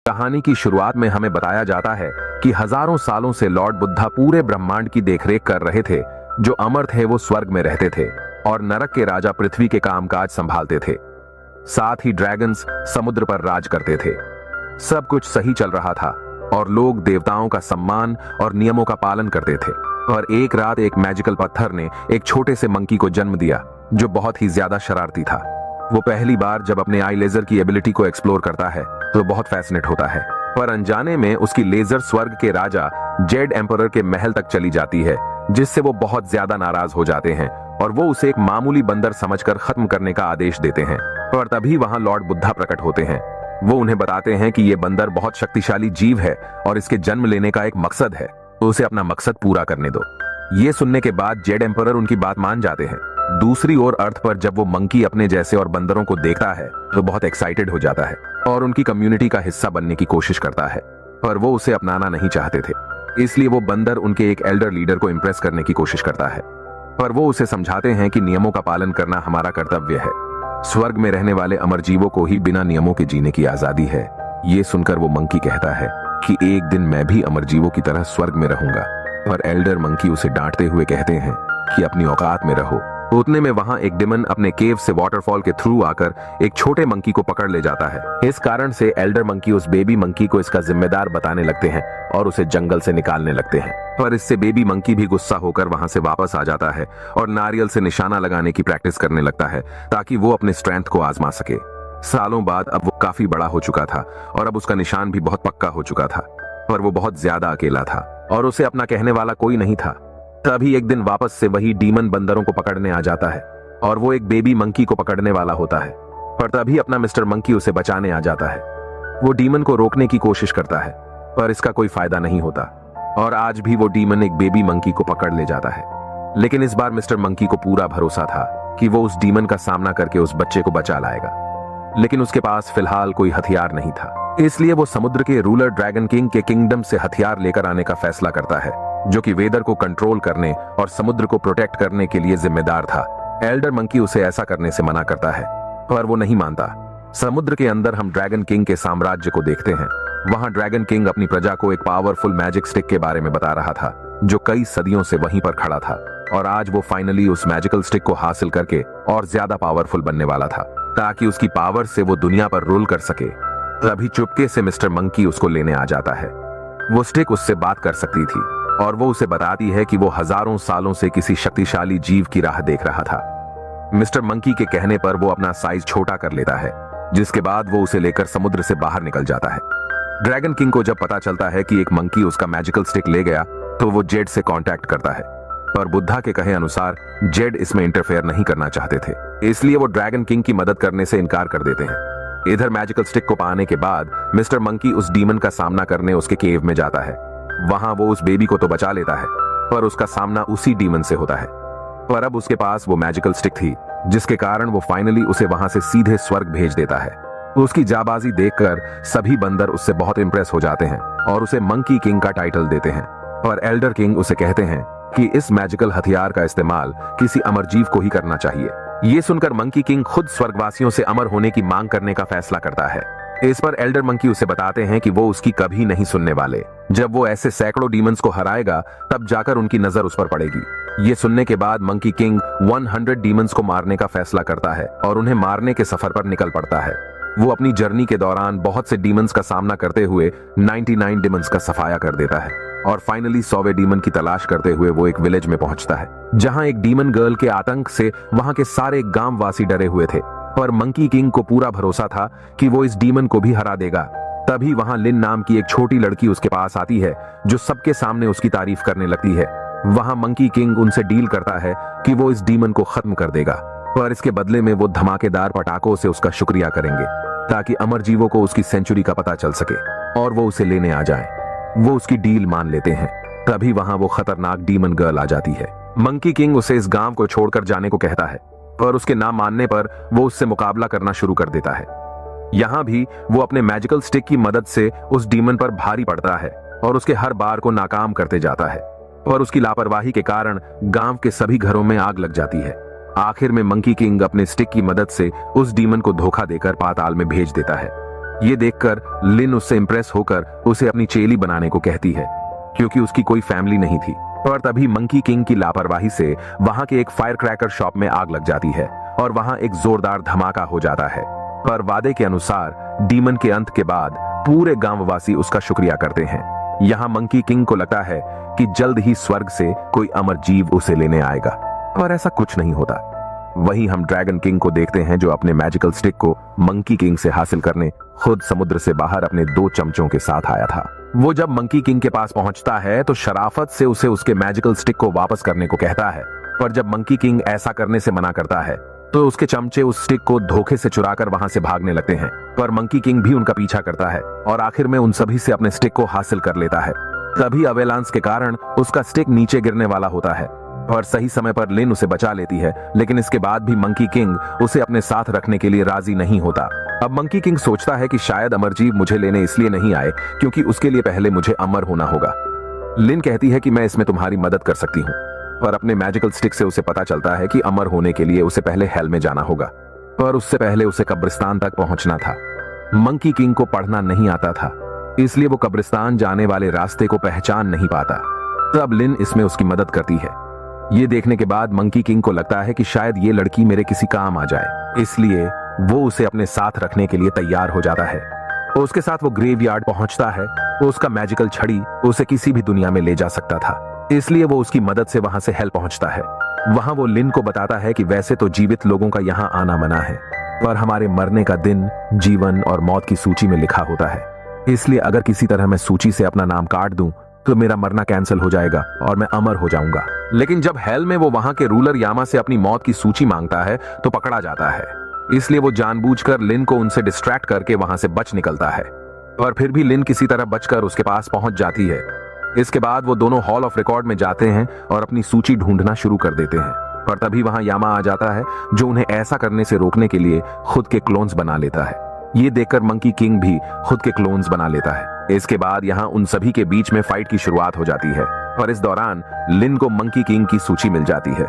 कहानी की शुरुआत में हमें बताया जाता है कि हजारों सालों से लॉर्ड बुद्धा पूरे ब्रह्मांड की देखरेख कर रहे थे। जो अमर थे वो स्वर्ग में रहते थे और नरक के राजा पृथ्वी के कामकाज संभालते थे। साथ ही ड्रैगन्स समुद्र पर राज करते थे। सब कुछ सही चल रहा था और लोग देवताओं का सम्मान और नियमों का पालन करते थे। और एक रात एक मैजिकल पत्थर ने एक छोटे से मंकी को जन्म दिया जो बहुत ही ज्यादा शरारती था। वो पहली बार जब अपने आई लेजर की एबिलिटी को एक्सप्लोर करता है तो बहुत फैसिनेट होता है, पर अनजाने में उसकी लेजर स्वर्ग के राजा जेड एम्परर के महल तक चली जाती है, जिससे वो बहुत ज्यादा नाराज हो जाते हैं और वो उसे एक मामूली बंदर समझकर खत्म करने का आदेश देते हैं। और तभी वहां लॉर्ड बुद्धा प्रकट होते हैं। वो उन्हें बताते हैं कि ये बंदर बहुत शक्तिशाली जीव है और इसके जन्म लेने का एक मकसद है, तो उसे अपना मकसद पूरा करने दो। ये सुनने के बाद जेड एम्परर उनकी बात मान जाते हैं। दूसरी ओर अर्थ पर जब वो मंकी अपने जैसे और बंदरों को देखता है तो बहुत एक्साइटेड हो जाता है और उनकी कम्युनिटी का हिस्सा बनने की कोशिश करता है, पर वो उसे अपनाना नहीं चाहते थे। इसलिए वो बंदर उनके एक एल्डर लीडर को इम्प्रेस करने की कोशिश करता है, पर वो उसे समझाते हैं कि नियमों का पालन करना हमारा कर्तव्य है। स्वर्ग में रहने वाले अमर जीवों को ही बिना नियमों के जीने की आजादी है। ये सुनकर वो मंकी कहता है कि एक दिन मैं भी अमर जीवों की तरह स्वर्ग में रहूंगा, पर एल्डर मंकी उसे डांटते हुए कहते हैं कि अपनी औकात में रहो। उतने में वहां एक डिमन अपने केव से वाटरफॉल के थ्रू आकर एक छोटे मंकी को पकड़ ले जाता है। इस कारण से एल्डर मंकी उस बेबी मंकी को इसका जिम्मेदार बताने लगते हैं और उसे जंगल से निकालने लगते हैं। पर इससे बेबी मंकी भी गुस्सा होकर वहां से वापस आ जाता है और नारियल से निशाना लगाने की प्रैक्टिस करने लगता है ताकि वो अपने स्ट्रेंथ को आजमा सके। सालों बाद अब वो काफी बड़ा हो चुका था और अब उसका निशान भी बहुत पक्का हो चुका था, पर वो बहुत ज्यादा अकेला था और उसे अपना कहने वाला कोई नहीं था। तभी एक दिन वापस से वही डीमन बंदरों को पकड़ने आ जाता है और वो एक बेबी मंकी को पकड़ने वाला होता है, पर तभी अपना मिस्टर मंकी उसे बचाने आ जाता है। वो डीमन को रोकने की कोशिश करता है, पर इसका कोई फायदा नहीं होता और आज भी वो डीमन एक बेबी मंकी को पकड़ ले जाता है। लेकिन इस बार मिस्टर मंकी को पूरा भरोसा था कि वो उस डीमन का सामना करके उस बच्चे को बचा लाएगा, लेकिन उसके पास फिलहाल कोई हथियार नहीं था। इसलिए वो समुद्र के रूलर ड्रैगन किंग के किंगडम से हथियार लेकर आने का फैसला करता है, जो कि वेदर को कंट्रोल करने और समुद्र को प्रोटेक्ट करने के लिए जिम्मेदार था। एल्डर मंकी उसे ऐसा करने से मना करता है, पर वो नहीं मानता। समुद्र के अंदर हम ड्रैगन किंग के साम्राज्य को देखते हैं। वहां ड्रैगन किंग अपनी प्रजा को एक पावरफुल मैजिक स्टिक के बारे में बता रहा था, जो कई सदियों से वहीं पर खड़ा था और आज वो फाइनली उस मैजिकल स्टिक को हासिल करके और ज्यादा पावरफुल बनने वाला था, ताकि उसकी पावर से वो दुनिया पर रूल कर सके। तभी चुपके से मिस्टर मंकी उसको लेने आ जाता है। वो स्टिक उससे बात कर सकती थी और वो उसे बताती है कि वो हजारों सालों से किसी शक्तिशाली जीव की राह देख रहा था। मिस्टर मंकी के कहने पर वो अपना साइज छोटा कर लेता है, जिसके बाद वो उसे लेकर समुद्र से बाहर निकल जाता है। ड्रैगन किंग को जब पता चलता है कि एक मंकी उसका मैजिकल स्टिक ले गया तो वो जेड से कांटेक्ट करता है, पर बुद्धा के कहे अनुसार जेड इसमें इंटरफेयर नहीं करना चाहते थे, इसलिए वो ड्रैगन किंग की मदद करने से इनकार कर देते हैं। इधर मैजिकल स्टिक को पाने के बाद मिस्टर मंकी उस डीमन का सामना करने उसके केव में जाता है। वहां वो उस बेबी को तो बचा लेता है, पर उसका सामना उसी डीमन से होता है। पर अब उसके पास वो मैजिकल स्टिक थी, जिसके कारण वो फाइनली उसे वहां से सीधे स्वर्ग भेज देता है। उसकी जाबाजी देखकर सभी बंदर उससे बहुत इंप्रेस हो जाते हैं और उसे मंकी किंग का टाइटल देते हैं। और एल्डर किंग उसे कहते हैं कि इस मैजिकल हथियार का इस्तेमाल किसी अमर जीव को ही करना चाहिए। ये सुनकर मंकी किंग खुद स्वर्गवासियों से अमर होने की मांग करने का फैसला करता है। इस पर एल्डर मंकी उसे बताते हैं कि वो उसकी कभी नहीं सुनने वाले। जब वो ऐसे सैकड़ों डीमंस को हराएगा तब जाकर उनकी नजर उस पर पड़ेगी। ये सुनने के बाद मंकी किंग 100 डीमंस को मारने का फैसला करता है और उन्हें मारने के सफर पर निकल पड़ता है। वो अपनी जर्नी के दौरान बहुत से डीमंस का सामना करते हुए 99 डीमंस का सफाया कर देता है और फाइनली 100वें डीमन की तलाश करते हुए वो एक विलेज में पहुंचता है, जहां एक डीमन गर्ल के आतंक से वहां के सारे गांव वासी डरे हुए थे। पर मंकी किंग को पूरा भरोसा था कि वो इस डीमन को भी हरा देगा। तभी वहां लिन नाम की एक छोटी लड़की उसके पास आती है, जो सबके सामने उसकी तारीफ करने लगती है। वहां मंकी किंग उनसे डील करता है कि वो इस डीमन को खत्म कर देगा, पर इसके बदले में वो धमाकेदार पटाखों से उसका शुक्रिया करेंगे, ताकि अमर जीवों को उसकी सेंचुरी का पता चल सके और वो उसे लेने आ जाए। वो उसकी डील मान लेते हैं। तभी वहां वो खतरनाक डीमन गर्ल आ जाती है। मंकी किंग उसे इस गांव को छोड़कर जाने को कहता है, पर उसके ना मानने पर वो उससे मुकाबला करना शुरू कर देता है। यहां भी वो अपने मैजिकल स्टिक की मदद से उस डीमन पर भारी पड़ता है और उसके हर बार को नाकाम करते जाता है, पर उसकी लापरवाही के कारण गांव के सभी घरों में आग लग जाती है। आखिर में मंकी किंग अपने स्टिक की मदद से उस डीमन को धोखा देकर पाताल में भेज देता है। ये देखकर लिन उससे इंप्रेस होकर उसे अपनी चेली बनाने को कहती है, क्योंकि उसकी कोई फैमिली नहीं थी। पर तभी मंकी किंग की लापरवाही से वहां के एक फायर क्रैकर शॉप में आग लग जाती है और वहां एक जोरदार धमाका हो जाता है। पर वादे के अनुसार डीमन के अंत के बाद पूरे गांववासी उसका शुक्रिया करते हैं। यहाँ मंकी किंग को लगता है कि जल्द ही स्वर्ग से कोई अमर जीव उसे लेने आएगा, पर ऐसा कुछ नहीं होता। वहीं हम ड्रैगन किंग को देखते हैं, जो अपने मैजिकल स्टिक को मंकी किंग से हासिल करने खुद समुद्र से बाहर अपने 2 चमचों के साथ आया था। वो जब मंकी किंग के पास पहुंचता है तो शराफत से उसे उसके मैजिकल स्टिक को वापस करने को कहता है, पर जब मंकी किंग ऐसा करने से मना करता है तो उसके चमचे उस स्टिक को धोखे से चुराकर वहां से भागने लगते हैं। पर मंकी किंग भी उनका पीछा करता है और आखिर में उन सभी से अपने स्टिक को हासिल कर लेता है। तभी अवेलांस के कारण उसका स्टिक नीचे गिरने वाला होता है और सही समय पर लिन उसे बचा लेती है, लेकिन इसके बाद भी मंकी किंग उसे अपने साथ रखने के लिए राजी नहीं होता। अब मंकी किंग सोचता है कि शायद अमरजीव मुझे लेने इसलिए नहीं आए क्योंकि उसके लिए पहले मुझे अमर होना होगा। लिन कहती है कि मैं इसमें तुम्हारी मदद कर सकती हूँ, पर अपने मैजिकल स्टिक से उसे पता चलता है कि अमर होने के लिए उसे पहले हेल में जाना होगा, पर उससे पहले उसे कब्रिस्तान तक पहुंचना था। मंकी किंग को पढ़ना नहीं आता था, इसलिए वो कब्रिस्तान जाने वाले रास्ते को पहचान नहीं पाता। तब लिन इसमें उसकी मदद करती है। ये देखने के बाद मंकी किंग को लगता है कि शायद ये लड़की मेरे किसी काम आ जाए, इसलिए वो उसे अपने साथ रखने के लिए तैयार हो जाता है। उसके साथ वो ग्रेवयार्ड पहुंचता है। उसका मैजिकल छड़ी उसे किसी भी दुनिया में ले जा सकता था, इसलिए वो उसकी मदद से वहां से हेल पहुंचता है। वहां वो लिन को बताता है कि वैसे तो जीवित लोगों का यहाँ आना मना है, पर हमारे मरने का दिन जीवन और मौत की सूची में लिखा होता है, इसलिए अगर किसी तरह मैं सूची से अपना नाम काट दूं तो मेरा मरना कैंसिल हो जाएगा और मैं अमर हो जाऊंगा। लेकिन जब हेल में वो वहां के रूलर यामा से अपनी मौत की सूची मांगता है तो पकड़ा जाता है, इसलिए वो जानबूझकर लिन को उनसे डिस्ट्रैक्ट करके वहां से बच निकलता है। पर फिर भी लिन किसी तरह बचकर उसके पास पहुंच जाती है। इसके बाद वो दोनों हॉल ऑफ रिकॉर्ड में जाते हैं और अपनी सूची ढूंढना शुरू कर देते हैं। पर तभी वहां यामा आ जाता है, जो उन्हें ऐसा करने से रोकने के लिए खुद के क्लोन्स बना लेता है। ये देखकर मंकी किंग भी खुद के क्लोन्स बना लेता है। इसके बाद यहाँ उन सभी के बीच में फाइट की शुरुआत हो जाती है, और इस दौरान लिन को मंकी किंग की सूची मिल जाती है।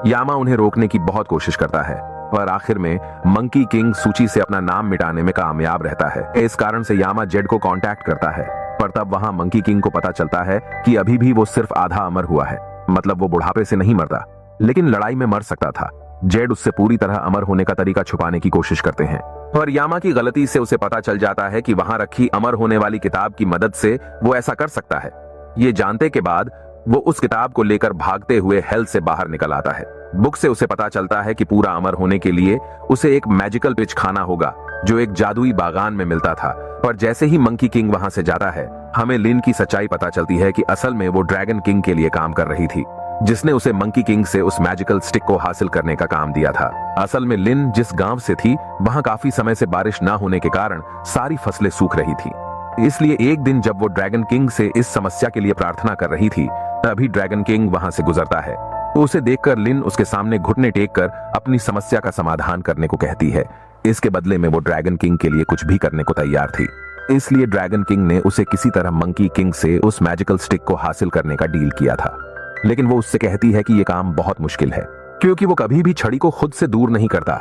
यामा उन्हें रोकने की बहुत कोशिश करता है, पर आखिर में मंकी किंग सूची से अपना नाम मिटाने में कामयाब रहता है। इस कारण से यामा जेड को कांटेक्ट करता है, पर तब वहां मंकी किंग को पता चलता है कि अभी भी वो सिर्फ आधा अमर हुआ है, मतलब वो बुढ़ापे से नहीं मरता, लेकिन लड़ाई में मर सकता था। जेड उससे पूरी तरह अमर होने का तरीका छुपाने की कोशिश करते हैं, पर यामा की गलती से उसे पता चल जाता है कि वहां रखी अमर होने वाली किताब की मदद से वो ऐसा कर सकता है। ये जानते के बाद वो उस किताब को लेकर भागते हुए हेल से बाहर निकल आता है। बुक से उसे पता चलता है कि पूरा अमर होने के लिए उसे एक मैजिकल पिच खाना होगा, जो एक जादुई बागान में मिलता था। पर जैसे ही मंकी किंग वहां से जाता है, हमें लिन की सच्चाई पता चलती है कि असल में वो ड्रैगन किंग के लिए काम कर रही थी, जिसने उसे मंकी किंग से उस मैजिकल स्टिक को हासिल करने का काम दिया था। असल में लिन जिस गांव से थी, वहां काफी समय से बारिश ना होने के कारण सारी फसलें सूख रही थी। इसलिए एक दिन जब वो ड्रैगन किंग से इस समस्या के लिए प्रार्थना कर रही थी, तभी ड्रैगन किंग वहां से गुजरता है। तो उसे देखकर लिन उसके सामने घुटने टेक कर अपनी समस्या का समाधान करने को कहती है। इसके बदले में वो ड्रैगन किंग के लिए कुछ भी करने को तैयार थी, इसलिए ड्रैगन किंग ने उसे किसी तरह मंकी किंग से उस मैजिकल स्टिक को हासिल करने का डील किया था। लेकिन वो उससे कहती है कि ये काम बहुत मुश्किल है, क्योंकि वो कभी भी छड़ी को खुद से दूर नहीं करता।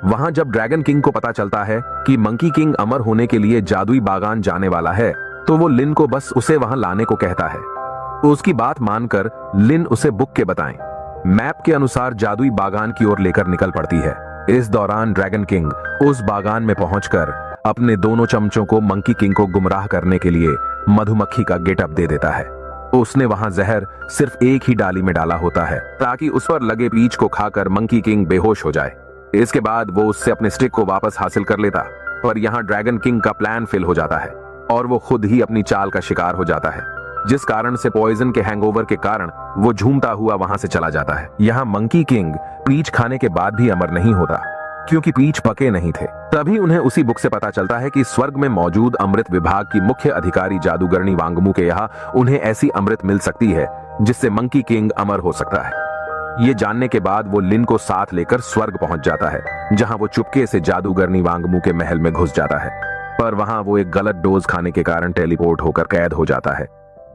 वहां जब ड्रैगन किंग को पता चलता है कि मंकी किंग अमर होने के लिए जादुई बागान जाने वाला है, तो वो लिन को बस उसे वहां लाने को कहता है। उसकी बात मानकर लिन उसे बुक के बताएं मैप के अनुसार जादुई बागान की ओर लेकर निकल पड़ती है। इस दौरान ड्रैगन किंग उस बागान में पहुंचकर अपने दोनों चमचों को मंकी किंग को गुमराह करने के लिए मधुमक्खी का गेटअप दे देता है। उसने वहां जहर सिर्फ एक ही डाली में डाला होता है, ताकि उस पर लगे बीज को खाकर मंकी किंग बेहोश हो जाए। इसके बाद वो उससे अपने स्टिक को वापस हासिल कर लेता, पर यहाँ ड्रैगन किंग का प्लान फेल हो जाता है और वो खुद ही अपनी चाल का शिकार हो जाता है, जिस कारण से पॉइजन के हैंगओवर के कारण वो झूमता हुआ वहां से चला जाता है। यहाँ मंकी किंग पीच खाने के बाद भी अमर नहीं होता, क्योंकि पीच पके नहीं थे। तभी उन्हें उसी बुक से पता चलता है कि स्वर्ग में मौजूद अमृत विभाग की मुख्य अधिकारी जादूगरनी वांगमू के यहाँ उन्हें ऐसी अमृत मिल सकती है जिससे मंकी किंग अमर हो सकता है। ये जानने के बाद वो लिन को साथ लेकर स्वर्ग पहुंच जाता है, जहां वो चुपके से जादूगरनी वांगमू के महल में घुस जाता है। पर वहां वो एक गलत डोज खाने के कारण टेलीपोर्ट होकर कैद हो जाता है।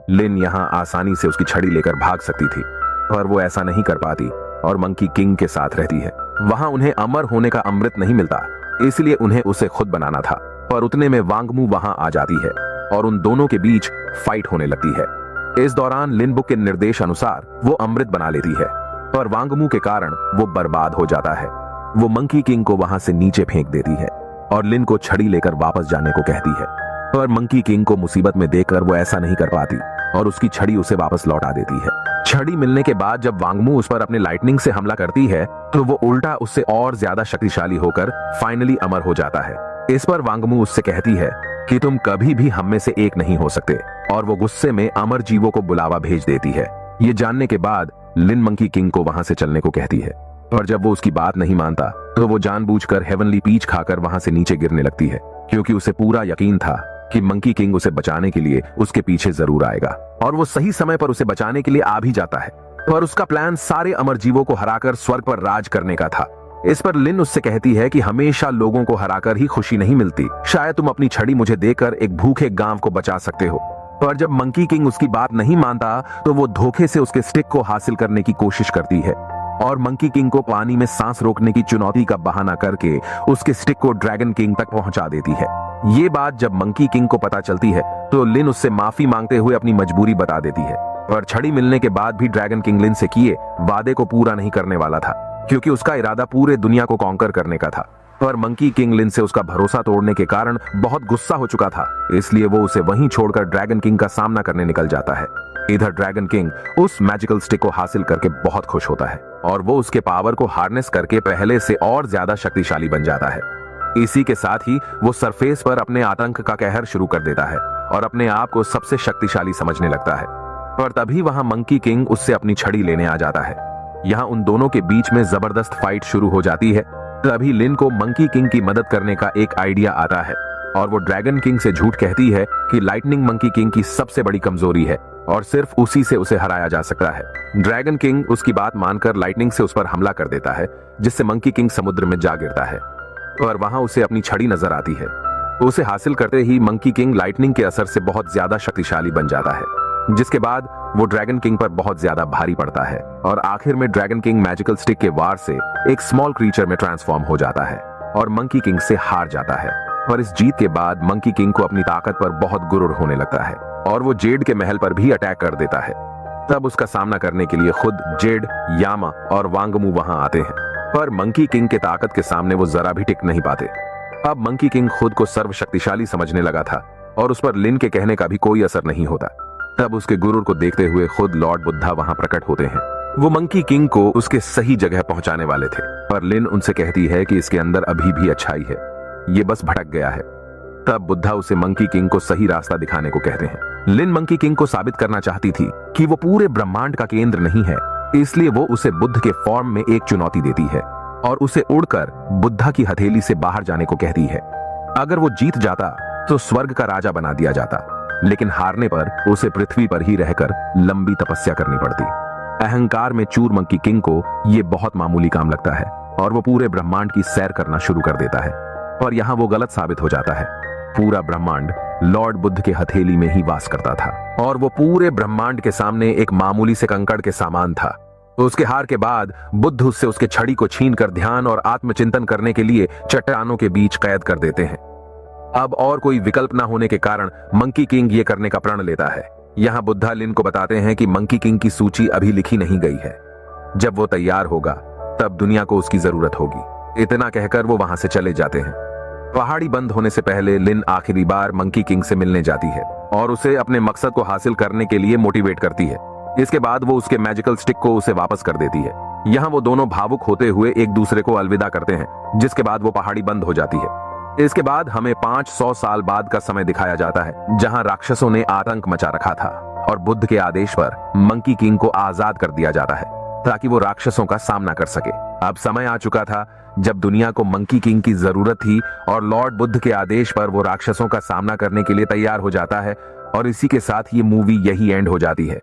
लिन यहाँ आसानी से उसकी छड़ी लेकर भाग सकती थी, पर वो ऐसा नहीं कर पाती और मंकी किंग के साथ रहती है। वहां उन्हें अमर होने का अमृत नहीं मिलता, इसलिए उन्हें उसे खुद बनाना था। पर उतने में वांगमू वहां आ जाती है और उन दोनों के बीच फाइट होने लगती है। इस दौरान लिन बुक के निर्देश अनुसार वो अमृत बना लेती है, पर वांगमू के कारण वो बर्बाद हो जाता है। वो मंकी किंग को वहां से नीचे फेंक देती है और लिन को छड़ी लेकर वापस जाने को कहती है, पर मंकी किंग को मुसीबत में देखकर वो ऐसा नहीं कर पाती और उसकी छड़ी उसे वापस लौटा देती है। छड़ी मिलने के बाद जब वांगमू उस पर अपने लाइटनिंग से हमला करती है तो वो उल्टा उससे और ज्यादा शक्तिशाली होकर फाइनली अमर हो जाता है। इस पर वांगमू उससे कहती है कि तुम कभी भी हम में से एक नहीं हो सकते, और वो गुस्से में अमर जीवों को बुलावा भेज देती है। ये जानने के बाद लिन मंकी किंग को वहां से चलने को कहती है, पर जब वो उसकी बात नहीं मानता तो वो जानबूझकर हेवनली पीच खाकर वहां से नीचे गिरने लगती है, क्योंकि उसे पूरा यकीन था कि मंकी किंग उसे बचाने के लिए उसके पीछे जरूर आएगा, और वो सही समय पर उसे बचाने के लिए आ भी जाता है। पर उसका प्लान सारे अमर जीवों को हराकर स्वर्ग पर राज करने का था। इस पर लिन उससे कहती है कि हमेशा लोगों को हराकर ही खुशी नहीं मिलती, शायद तुम अपनी छड़ी मुझे देकर एक भूखे गांव को बचा सकते हो। पर जब मंकी किंग उसकी बात नहीं मानता तो वो धोखे से उसके स्टिक को हासिल करने की कोशिश करती है और मंकी किंग को पानी में सांस रोकने की चुनौती का बहाना करके उसके स्टिक को ड्रैगन किंग तक पहुंचा देती है। ये बात जब मंकी किंग को पता चलती है तो लिन उससे माफी मांगते हुए अपनी मजबूरी बता देती है, पर छड़ी मिलने के बाद भी ड्रैगन किंग लिन से किए वादे को पूरा नहीं करने वाला था, क्योंकि उसका इरादा पूरे दुनिया को कॉन्कर करने का था। पर मंकी किंग लिन से उसका भरोसा तोड़ने के कारण बहुत गुस्सा हो चुका था, इसलिए वो उसे वहीं छोड़कर ड्रैगन किंग का सामना करने निकल जाता है। इधर ड्रैगन किंग उस मैजिकल स्टिक को हासिल करके बहुत खुश होता है और वो उसके पावर को हार्नेस करके पहले से और ज्यादा शक्तिशाली बन जाता है। इसी के साथ ही वो सरफेस पर अपने आतंक का कहर शुरू कर देता है और अपने आप को सबसे शक्तिशाली समझने लगता है। पर तभी वहां मंकी किंग उससे अपनी छड़ी लेने आ जाता है। यहाँ उन दोनों के बीच में जबरदस्त फाइट शुरू हो जाती है। तभी लिन को मंकी किंग की मदद करने का एक आइडिया आता है और वो ड्रैगन किंग से झूठ कहती है कि लाइटनिंग मंकी किंग की सबसे बड़ी कमजोरी है और सिर्फ उसी से उसे हराया जा सकता है। ड्रैगन किंग उसकी बात मानकर लाइटनिंग से उस पर हमला कर देता है, जिससे मंकी किंग समुद्र में जा गिरता है और वहां उसे अपनी छड़ी नजर आती है। उसे हासिल करते ही मंकी किंग लाइटनिंग के असर से बहुत ज्यादा शक्तिशाली बन जाता है, जिसके बाद वो ड्रैगन किंग पर बहुत ज्यादा भारी पड़ता है और आखिर में ड्रैगन किंग मैजिकल स्टिक के वार से एक स्मॉल क्रीचर में ट्रांसफॉर्म हो जाता है और मंकी किंग से हार जाता है। पर इस जीत के बाद मंकी किंग को अपनी ताकत पर बहुत गुरूर होने लगता है और वो जेड के महल पर भी अटैक कर देता है। तब उसका सामना करने के लिए खुद जेड, यामा और वांगमू वहां आते हैं, पर मंकी किंग के ताकत के सामने वो जरा भी टिक नहीं पाते। अब मंकी किंग खुद को सर्वशक्तिशाली समझने लगा था और उस पर लिन के कहने का भी कोई असर नहीं होता। तब उसके गुरूर को देखते हुए खुद लॉर्ड बुद्धा वहां प्रकट होते हैं। वो मंकी किंग को उसके सही जगह पहुंचाने वाले थे, पर लिन उनसे कहती है कि इसके अंदर अभी भी अच्छाई है, ये बस भटक गया है। तब बुद्धा उसे मंकी किंग को सही रास्ता दिखाने को कहते हैं। लिन मंकी किंग को साबित करना चाहती थी कि वो पूरे ब्रह्मांड का केंद्र नहीं है, इसलिए वो उसे बुद्ध के फॉर्म में एक चुनौती देती है और उसे उड़कर बुद्धा की हथेली से बाहर जाने को कहती है। अगर वो जीत जाता तो स्वर्ग का राजा बना दिया जाता, लेकिन हारने पर उसे पृथ्वी पर ही रहकर लंबी तपस्या करनी पड़ती। अहंकार में चूर मंकी किंग को ये बहुत मामूली काम लगता है और वो पूरे ब्रह्मांड की सैर करना शुरू कर देता है, पर यहाँ वो गलत साबित हो जाता है। पूरा ब्रह्मांड लॉर्ड बुद्ध के हथेली में ही वास करता था और वो पूरे ब्रह्मांड के सामने एक मामूली से कंकड़ के सामान था। उसके हार के बाद बुद्ध उससे उसके छड़ी को छीनकर ध्यान और आत्मचिंतन करने के लिए चट्टानों के बीच कैद कर देते हैं। अब और कोई विकल्प न होने के कारण मंकी किंग ये करने का प्रण लेता है। यहाँ बुद्धा लिन को बताते हैं कि मंकी किंग की सूची अभी लिखी नहीं गई है, जब वो तैयार होगा तब दुनिया को उसकी जरूरत होगी। इतना कहकर वो वहां से चले जाते हैं। पहाड़ी बंद होने से पहले लिन आखिरी बार मंकी किंग से मिलने जाती है और उसे अपने मकसद को हासिल करने के लिए मोटिवेट करती है। इसके बाद वो उसके मैजिकल स्टिक को उसे वापस कर देती है। यहाँ वो दोनों भावुक होते हुए एक दूसरे को अलविदा करते हैं, जिसके बाद वो पहाड़ी बंद हो जाती है। इसके बाद हमें 500 साल बाद का समय दिखाया जाता है, जहां राक्षसों ने आतंक मचा रखा था और बुद्ध के आदेश पर मंकी किंग को आजाद कर दिया जाता है ताकि वो राक्षसों का सामना कर सके। अब समय आ चुका था जब दुनिया को मंकी किंग की जरूरत थी और लॉर्ड बुद्ध के आदेश पर वो राक्षसों का सामना करने के लिए तैयार हो जाता है और इसी के साथ ये मूवी यही एंड हो जाती है।